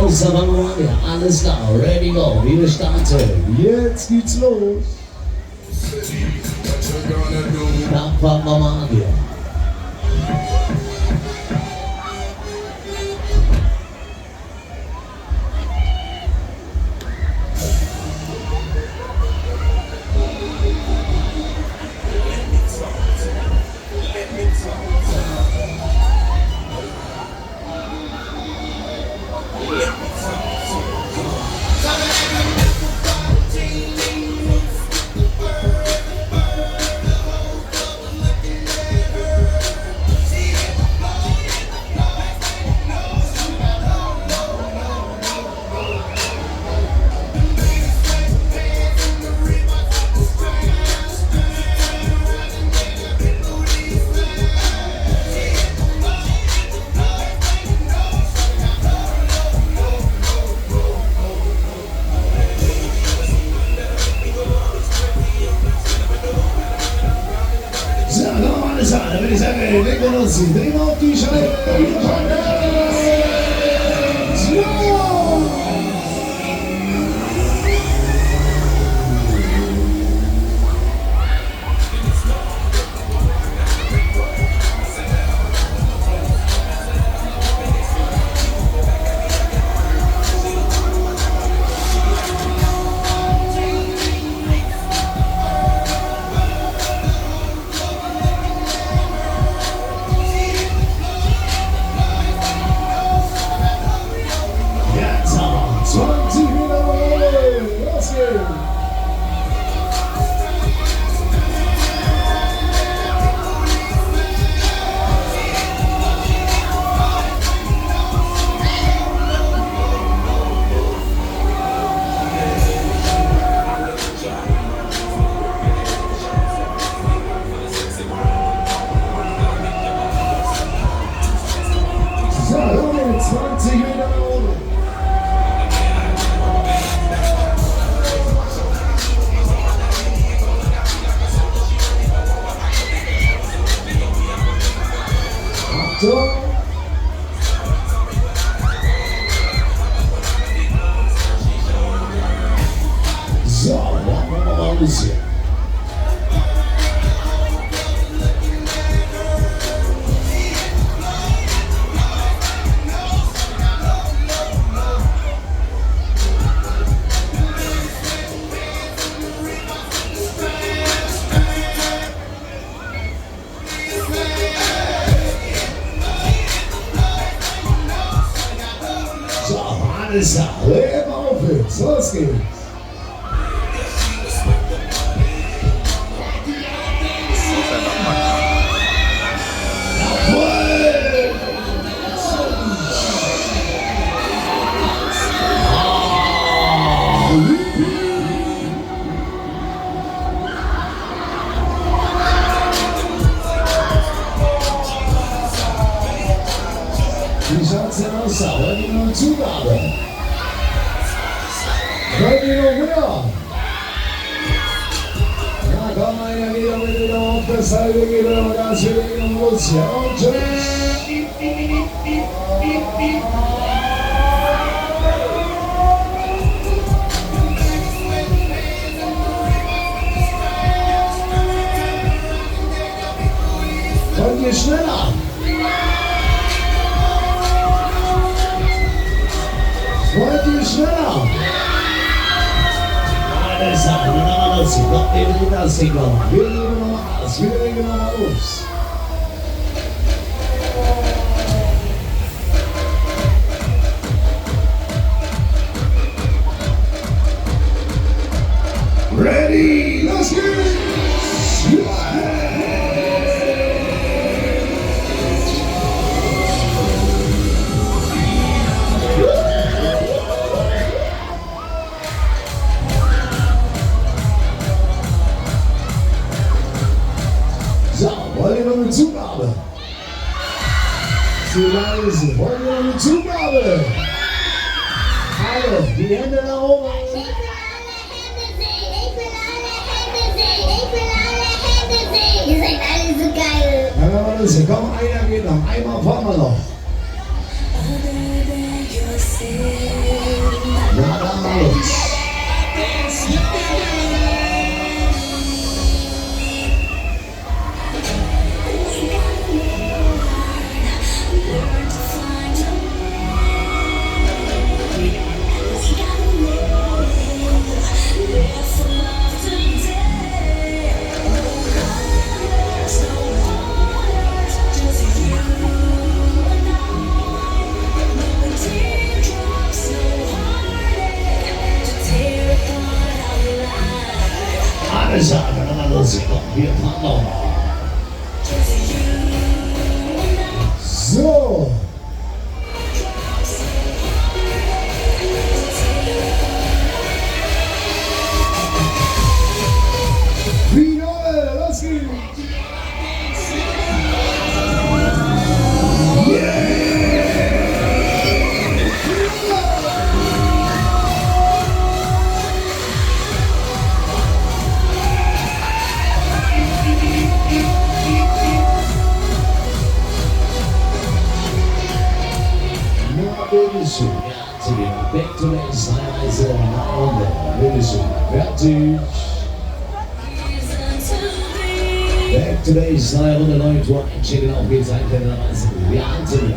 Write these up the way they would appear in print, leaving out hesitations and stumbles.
Außer Vanguardia, alles klar, ready go, wir starten. Jetzt geht's los. Da fahren wir mal hier. Drehen auf die Scheibe! So, machen wir mal ein bisschen. Alles klar, Leben auf jetzt, los geht's. Wie schaut's denn aus? Wollt ihr noch eine Zugabe? Wollt ihr noch mehr? Ja, komm mal ja wieder mit wieder auf das halbe geht aber ganz schön los. Ja, und tschüss. Wollt ihr schneller? Wollt ihr schneller? Alles klar, dann machen wir das hier. Noch eben das Ding noch. Wir legen nochmal aus. Wir legen nochmal los. Ready, los geht's! Wollt ihr noch eine Zugabe? Zu leise. Wollt ihr noch eine Zugabe? Alle, die Hände nach oben. Ich will alle Hände sehen. Ihr seid alle so geil. Ja, wenn wir das hier. Komm, einer geht noch. Einmal fahren wir noch. alles. Alles andere los, wir fahren noch. So. Finale, los geht's. Bitteschön, zu den Back-to-Back-Reise nach Bitteschön, fertig. Back-to-Back-Reise und der neue Tor einchecken, auf geht's ein kleiner Reise. Wir anziehen.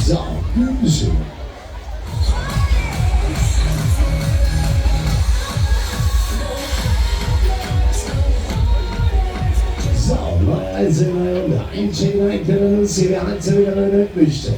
So, bitteschön. Also, einzelne und einchecken, ein kleiner Nutzer, wer einzelne möchte.